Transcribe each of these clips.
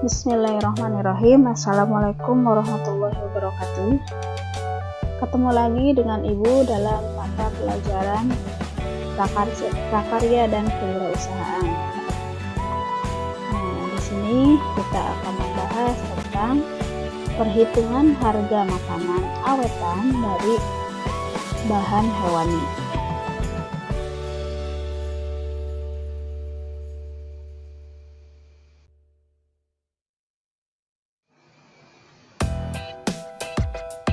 Bismillahirrahmanirrahim. Assalamualaikum warahmatullahi wabarakatuh. Ketemu lagi dengan Ibu dalam mata pelajaran prakarya dan kewirausahaan. Nah, di sini kita akan membahas tentang perhitungan harga makanan awetan dari bahan hewani.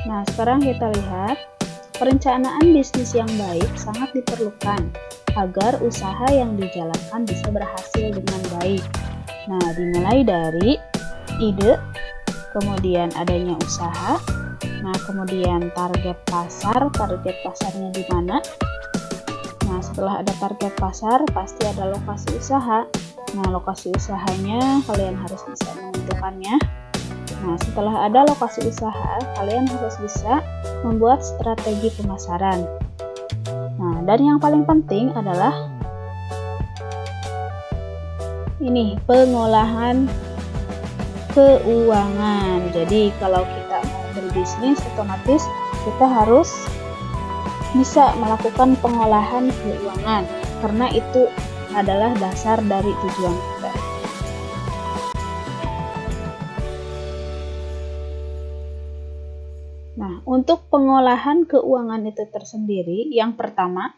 Nah, sekarang kita lihat, perencanaan bisnis yang baik sangat diperlukan agar usaha yang dijalankan bisa berhasil dengan baik. Nah, dimulai dari ide, kemudian adanya usaha, nah kemudian target pasarnya di mana. Nah, setelah ada target pasar, pasti ada lokasi usaha. Nah, lokasi usahanya kalian harus bisa menentukannya. Nah, setelah ada lokasi usaha, kalian harus bisa membuat strategi pemasaran. Nah, dan yang paling penting adalah ini, pengolahan keuangan. Jadi, kalau kita mau berbisnis, otomatis kita harus bisa melakukan pengolahan keuangan, karena itu adalah dasar dari tujuan kita. Nah, untuk pengolahan keuangan itu tersendiri, yang pertama,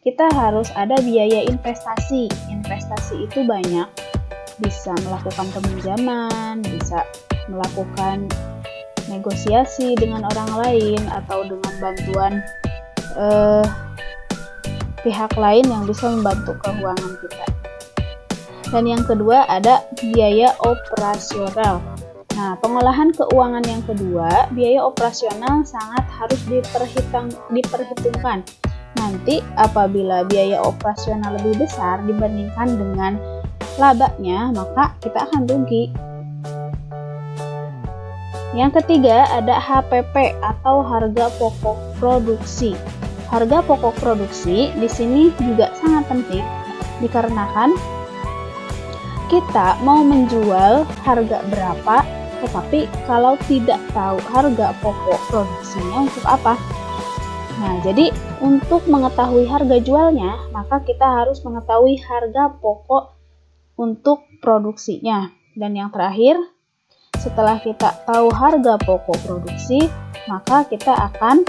kita harus ada biaya investasi. Investasi itu banyak, bisa melakukan peminjaman, bisa melakukan negosiasi dengan orang lain, atau dengan bantuan pihak lain yang bisa membantu keuangan kita. Dan yang kedua, ada biaya operasional. Nah, pengolahan keuangan yang kedua, biaya operasional sangat harus diperhitungkan. Nanti apabila biaya operasional lebih besar dibandingkan dengan labanya, maka kita akan rugi. Yang ketiga, ada HPP atau harga pokok produksi. Harga pokok produksi di sini juga sangat penting dikarenakan kita mau menjual harga berapa, tetapi kalau tidak tahu harga pokok produksinya untuk apa. Nah, jadi untuk mengetahui harga jualnya, maka kita harus mengetahui harga pokok untuk produksinya. Dan yang terakhir, setelah kita tahu harga pokok produksi, maka kita akan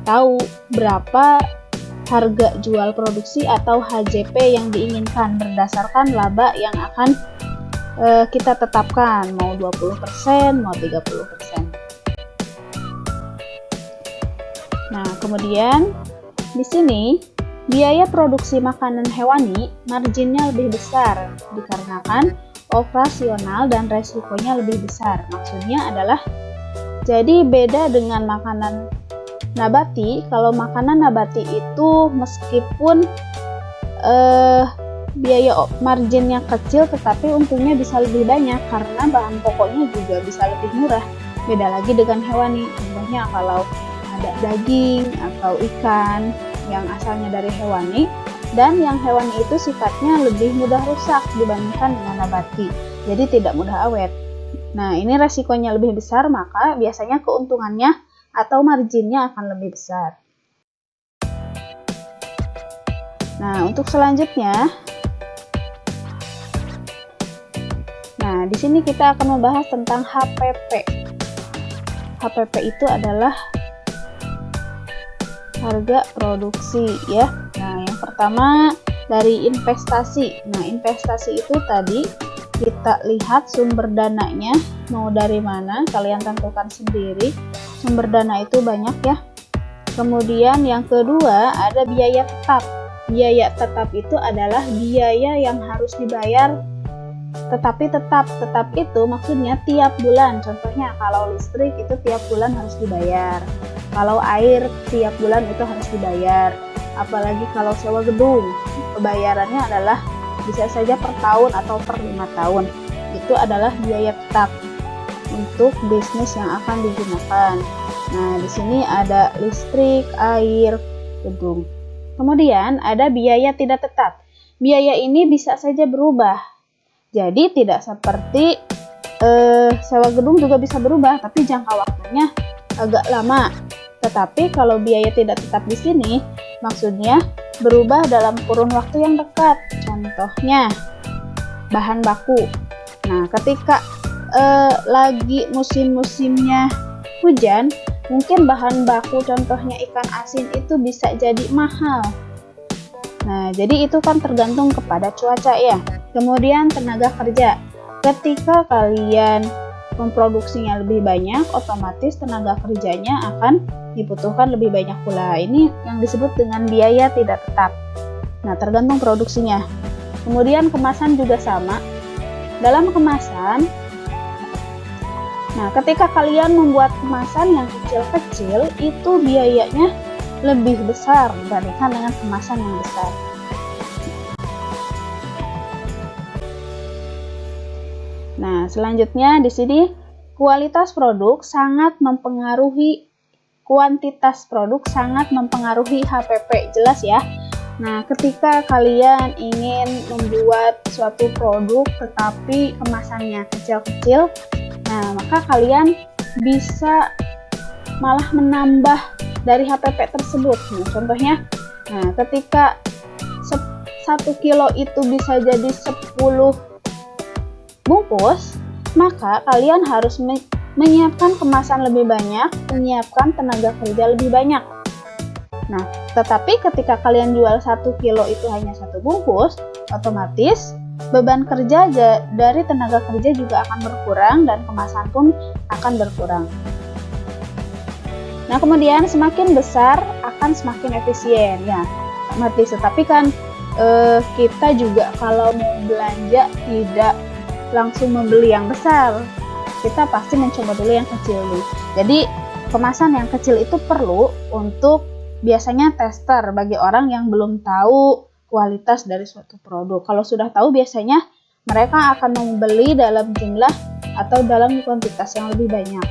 tahu berapa harga jual produksi atau HJP yang diinginkan berdasarkan laba yang akan kita tetapkan, mau 20%, mau 30%. Nah, kemudian di sini biaya produksi makanan hewani marginnya lebih besar dikarenakan operasional dan resikonya lebih besar. Maksudnya adalah, jadi beda dengan makanan nabati. Kalau makanan nabati itu meskipun biaya marginnya kecil, tetapi untungnya bisa lebih banyak karena bahan pokoknya juga bisa lebih murah. Beda lagi dengan hewani. Contohnya kalau ada daging atau ikan yang asalnya dari hewani, dan yang hewani itu sifatnya lebih mudah rusak dibandingkan dengan nabati, jadi tidak mudah awet. Nah, ini resikonya lebih besar, maka biasanya keuntungannya atau marginnya akan lebih besar. Nah, untuk selanjutnya, nah di sini kita akan membahas tentang HPP. HPP itu adalah harga produksi, ya. Nah, yang pertama dari investasi. Nah, investasi itu tadi kita lihat sumber dananya mau dari mana, kalian tentukan sendiri. Sumber dana itu banyak, ya. Kemudian yang kedua ada biaya tetap. Biaya tetap itu adalah biaya yang harus dibayar tetapi tetap itu maksudnya tiap bulan. Contohnya kalau listrik itu tiap bulan harus dibayar, kalau air tiap bulan itu harus dibayar. Apalagi kalau sewa gedung, pembayarannya adalah bisa saja per tahun atau per 5 tahun. Itu adalah biaya tetap untuk bisnis yang akan digunakan. Nah, di sini ada listrik, air, gedung. Kemudian ada biaya tidak tetap. Biaya ini bisa saja berubah. Jadi tidak seperti sewa gedung juga bisa berubah, tapi jangka waktunya agak lama. Tetapi kalau biaya tidak tetap di sini, maksudnya berubah dalam kurun waktu yang dekat. Contohnya, bahan baku. Nah, ketika lagi musim-musimnya hujan, mungkin bahan baku contohnya ikan asin itu bisa jadi mahal. Nah, jadi itu kan tergantung kepada cuaca ya. Kemudian tenaga kerja. Ketika kalian memproduksinya lebih banyak, otomatis tenaga kerjanya akan dibutuhkan lebih banyak pula. Ini yang disebut dengan biaya tidak tetap. Nah, tergantung produksinya. Kemudian kemasan juga sama. Dalam kemasan, nah ketika kalian membuat kemasan yang kecil-kecil, itu biayanya lebih besar dibandingkan dengan kemasan yang besar. Nah, selanjutnya di sini kuantitas produk sangat mempengaruhi HPP, jelas ya. Nah, ketika kalian ingin membuat suatu produk tetapi kemasannya kecil-kecil, nah maka kalian bisa malah menambah dari HPP tersebut. Nah, contohnya, nah ketika 1 kilo itu bisa jadi 10 bungkus, maka kalian harus menyiapkan kemasan lebih banyak, menyiapkan tenaga kerja lebih banyak. Nah, tetapi ketika kalian jual 1 kilo itu hanya 1 bungkus, otomatis beban kerja dari tenaga kerja juga akan berkurang dan kemasan pun akan berkurang. Nah, kemudian semakin besar akan semakin efisien ya, otomatis. Tetapi kan kita juga kalau mau belanja tidak langsung membeli yang besar, kita pasti mencoba dulu yang kecil dulu. Jadi kemasan yang kecil itu perlu untuk biasanya tester bagi orang yang belum tahu kualitas dari suatu produk. Kalau sudah tahu, biasanya mereka akan membeli dalam jumlah atau dalam kuantitas yang lebih banyak.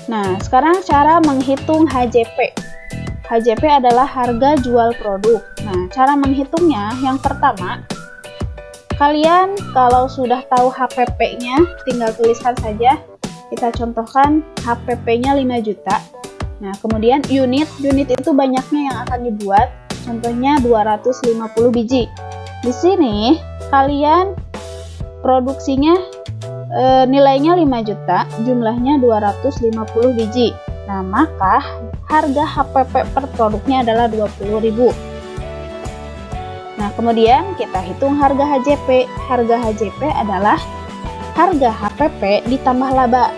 Nah, sekarang cara menghitung HJP. HJP adalah harga jual produk. Nah, cara menghitungnya yang pertama, kalian kalau sudah tahu HPP-nya, tinggal tuliskan saja. Kita contohkan HPP-nya 5 juta. Nah, kemudian unit itu banyaknya yang akan dibuat. Contohnya 250 biji. Di sini kalian produksinya nilainya 5 juta, jumlahnya 250 biji. Nah, maka harga HPP per produknya adalah 20.000. Nah, kemudian kita hitung harga HJP. Harga HJP adalah harga HPP ditambah laba.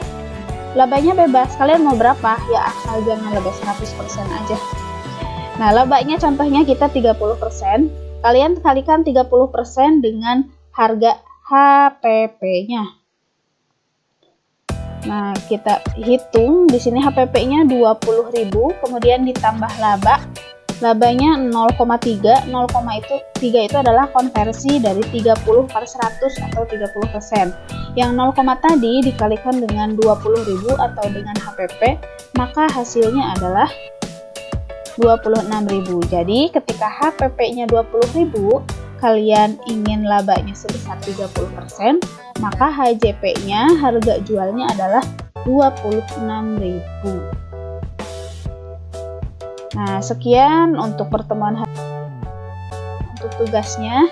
Labanya bebas, kalian mau berapa? Ya asal jangan lebih 100% aja. Nah, labanya contohnya kita 30%. Kalian kalikan 30% dengan harga HPP-nya. Nah, kita hitung di sini HPP-nya 20.000, kemudian ditambah laba. Labanya 0,3. 0,3 itu adalah konversi dari 30/100 atau 30%. Yang 0, tadi dikalikan dengan 20.000 atau dengan HPP, maka hasilnya adalah 26.000. Jadi, ketika HPP-nya 20.000, kalian ingin labanya sebesar 30%, maka HJP-nya, harga jualnya adalah 26.000. Nah, sekian untuk pertemuan untuk tugasnya.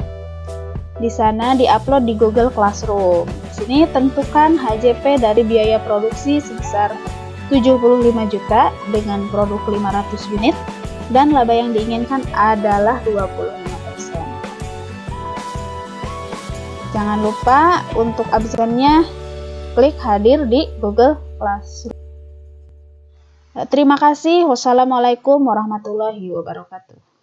Di sana diupload di Google Classroom. Di sini tentukan HJP dari biaya produksi sebesar 75 juta dengan produk 500 unit dan laba yang diinginkan adalah 25%. Jangan lupa untuk absennya klik hadir di Google Classroom. Terima kasih. Wassalamualaikum warahmatullahi wabarakatuh.